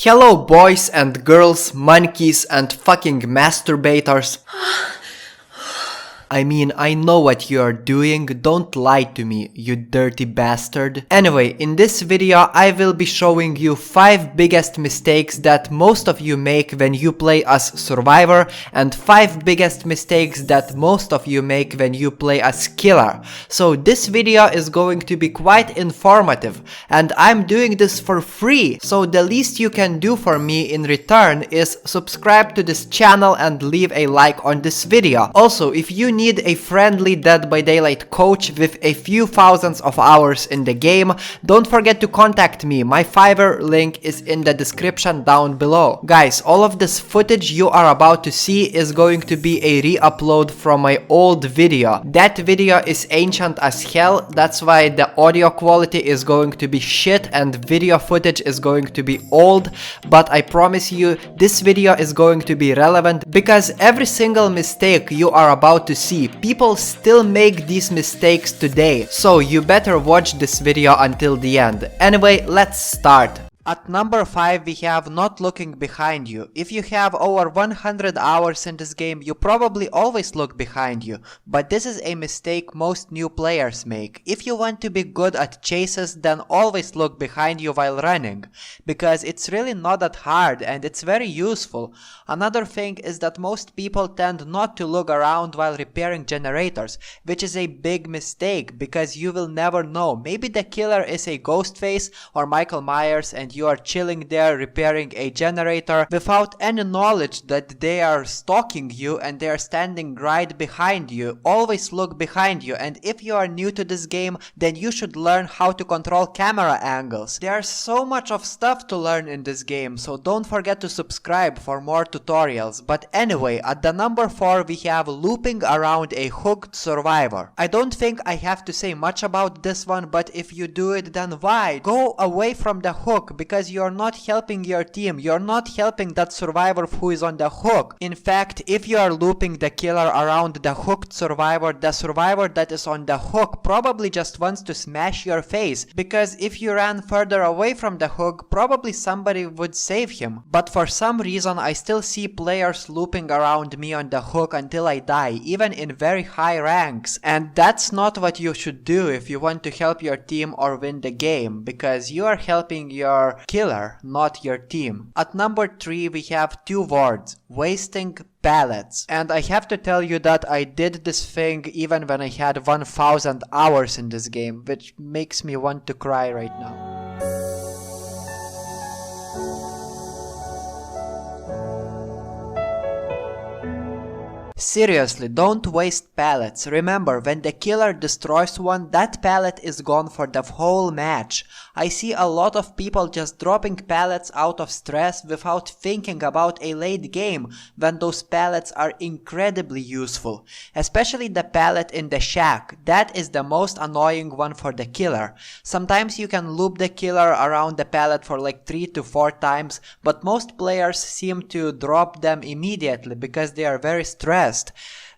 Hello boys and girls, monkeys and fucking masturbators. I mean, I know what you are doing, don't lie to me, you dirty bastard. Anyway, in this video I will be showing you 5 biggest mistakes that most of you make when you play as Survivor and 5 biggest mistakes that most of you make when you play as Killer. So this video is going to be quite informative and I'm doing this for free, so the least you can do for me in return is subscribe to this channel and leave a like on this video. Also, if you need a friendly Dead by Daylight coach with a few thousands of hours in the game, don't forget to contact me. My Fiverr link is in the description down below. Guys, all of this footage you are about to see is going to be a re-upload from my old video. That video is ancient as hell, that's why the audio quality is going to be shit and video footage is going to be old, but I promise you this video is going to be relevant because every single mistake you are about to see, people still make these mistakes today, so you better watch this video until the end. Anyway, let's start. At number 5 we have not looking behind you. If you have over 100 hours in this game, you probably always look behind you, but this is a mistake most new players make. If you want to be good at chases, then always look behind you while running, because it's really not that hard and it's very useful. Another thing is that most people tend not to look around while repairing generators, which is a big mistake because you will never know. Maybe the killer is a Ghostface or Michael Myers and you are chilling there repairing a generator without any knowledge that they are stalking you and they are standing right behind you. Always look behind you, and if you are new to this game, then you should learn how to control camera angles. There's so much of stuff to learn in this game, so don't forget to subscribe for more tutorials. But anyway, at the number 4 we have looping around a hooked survivor. I don't think I have to say much about this one, but if you do it, then why? Go away from the hook, because you're not helping your team, you're not helping that survivor who is on the hook. In fact, if you are looping the killer around the hooked survivor, the survivor that is on the hook probably just wants to smash your face, because if you ran further away from the hook, probably somebody would save him. But for some reason I still see players looping around me on the hook until I die, even in very high ranks, and that's not what you should do if you want to help your team or win the game, because you are helping your killer, not your team. At number 3 we have 2 words: wasting pallets. And I have to tell you that I did this thing even when I had 1000 hours in this game, which makes me want to cry right now. Seriously, don't waste pallets. Remember, when the killer destroys one, that pallet is gone for the whole match. I see a lot of people just dropping pallets out of stress without thinking about a late game, when those pallets are incredibly useful. Especially the pallet in the shack. That is the most annoying one for the killer. Sometimes you can loop the killer around the pallet for like 3 to 4 times, but most players seem to drop them immediately because they are very stressed,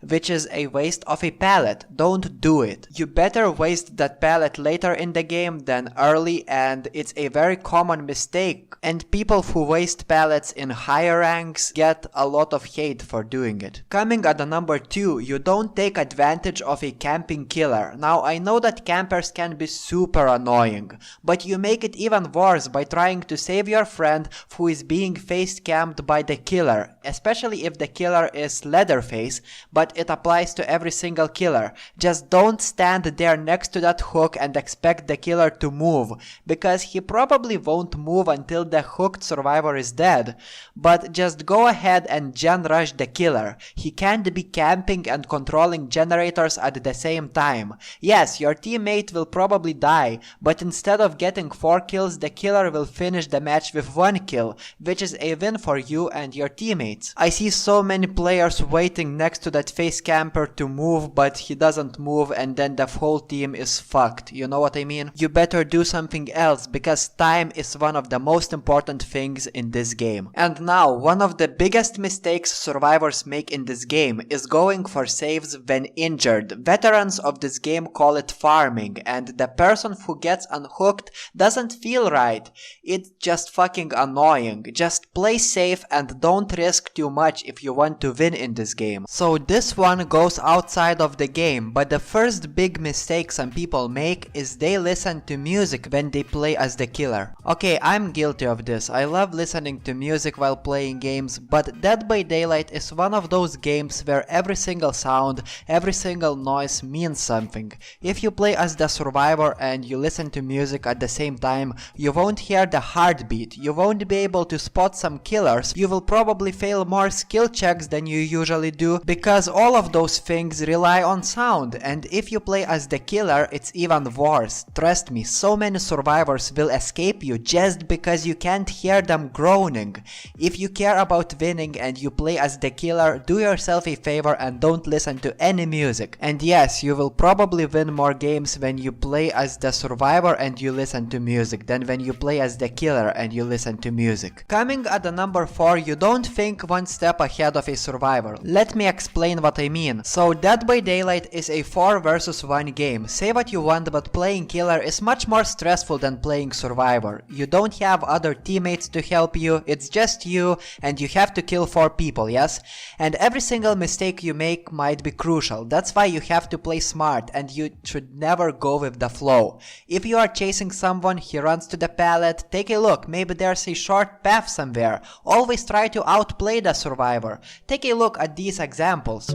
which is a waste of a pallet. Don't do it. You better waste that pallet later in the game than early, and it's a very common mistake, and people who waste pallets in higher ranks get a lot of hate for doing it. Coming at the number 2, you don't take advantage of a camping killer. Now I know that campers can be super annoying, but you make it even worse by trying to save your friend who is being face camped by the killer, especially if the killer is Leatherface, but it applies to every single killer. Just don't stand there next to that hook and expect the killer to move, because he probably won't move until the hooked survivor is dead. But just go ahead and gen rush the killer. He can't be camping and controlling generators at the same time. Yes, your teammate will probably die, but instead of getting 4 kills, the killer will finish the match with 1 kill, which is a win for you and your teammate. teammates. I see so many players waiting next to that face camper to move, but he doesn't move and then the whole team is fucked. You know what I mean? You better do something else because time is one of the most important things in this game. And now, one of the biggest mistakes survivors make in this game is going for saves when injured. Veterans of this game call it farming, and the person who gets unhooked doesn't feel right. It's just fucking annoying. Just play safe and don't risk too much if you want to win in this game. So this one goes outside of the game, but the first big mistake some people make is they listen to music when they play as the killer. Okay, I'm guilty of this. I love listening to music while playing games, but Dead by Daylight is one of those games where every single sound, every single noise means something. If you play as the survivor and you listen to music at the same time, you won't hear the heartbeat, you won't be able to spot some killers, you will probably fail more skill checks than you usually do because all of those things rely on sound, and if you play as the killer it's even worse. Trust me, so many survivors will escape you just because you can't hear them groaning. If you care about winning and you play as the killer, do yourself a favor and don't listen to any music. And yes, you will probably win more games when you play as the survivor and you listen to music than when you play as the killer and you listen to music. Coming at the number 4, you don't think one step ahead of a survivor. Let me explain what I mean. So Dead by Daylight is a 4 versus 1 game. Say what you want, but playing killer is much more stressful than playing survivor. You don't have other teammates to help you, it's just you and you have to kill 4 people, yes? And every single mistake you make might be crucial. That's why you have to play smart and you should never go with the flow. If you are chasing someone, he runs to the pallet, take a look, maybe there's a short path somewhere. Always try to outplay the survivor. Take a look at these examples.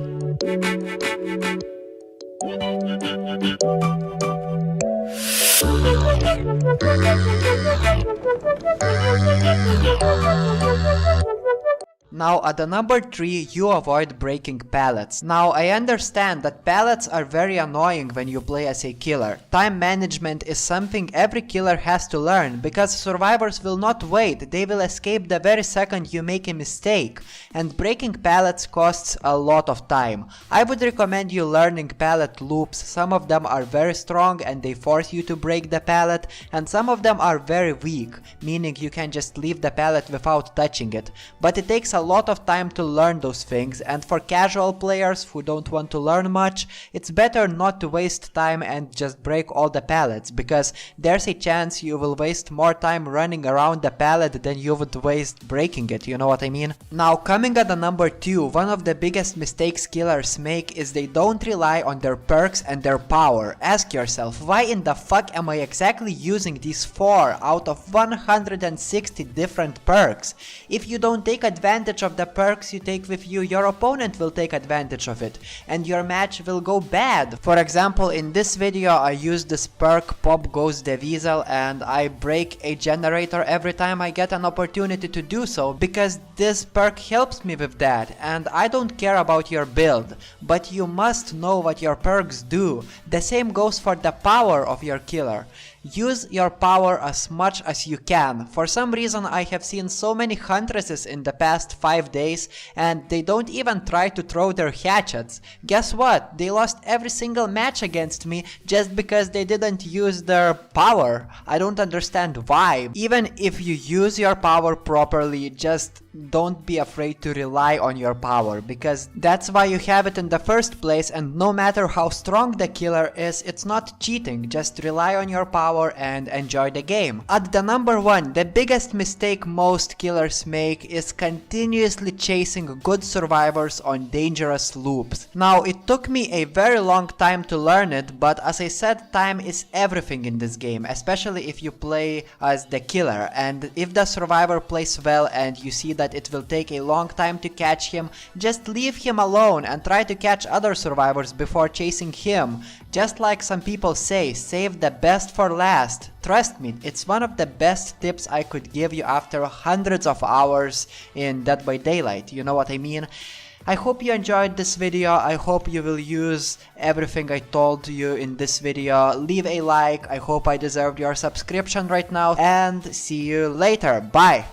Now at the number 3, you avoid breaking pallets. Now I understand that pallets are very annoying when you play as a killer. Time management is something every killer has to learn because survivors will not wait, they will escape the very second you make a mistake. And breaking pallets costs a lot of time. I would recommend you learning pallet loops. Some of them are very strong and they force you to break the pallet, and some of them are very weak, meaning you can just leave the pallet without touching it. But it takes a lot of time to learn those things, and for casual players who don't want to learn much, it's better not to waste time and just break all the pallets, because there's a chance you will waste more time running around the pallet than you would waste breaking it, you know what I mean? Now coming at the number 2, one of the biggest mistakes killers make is they don't rely on their perks and their power. Ask yourself, why in the fuck am I exactly using these 4 out of 160 different perks? If you don't take advantage of the perks you take with you, your opponent will take advantage of it and your match will go bad. For example, in this video I use this perk Pop Goes the Weasel and I break a generator every time I get an opportunity to do so because this perk helps me with that, and I don't care about your build, but you must know what your perks do. The same goes for the power of your killer. Use your power as much as you can. For some reason I have seen so many huntresses in the past 5 days and they don't even try to throw their hatchets. Guess what? They lost every single match against me just because they didn't use their power. I don't understand why. Even if you use your power properly, just don't be afraid to rely on your power, because that's why you have it in the first place, and no matter how strong the killer is, it's not cheating. Just rely on your power and enjoy the game. At the number 1, the biggest mistake most killers make is continuously chasing good survivors on dangerous loops. Now it took me a very long time to learn it, but as I said, time is everything in this game, especially if you play as the killer, and if the survivor plays well and you see that it will take a long time to catch him, just leave him alone and try to catch other survivors before chasing him. Just like some people say, save the best for last. Trust me, it's one of the best tips I could give you after hundreds of hours in Dead by Daylight, you know what I mean? I hope you enjoyed this video. I hope you will use everything I told you in this video. Leave a like. I hope I deserved your subscription right now, and see you later. Bye!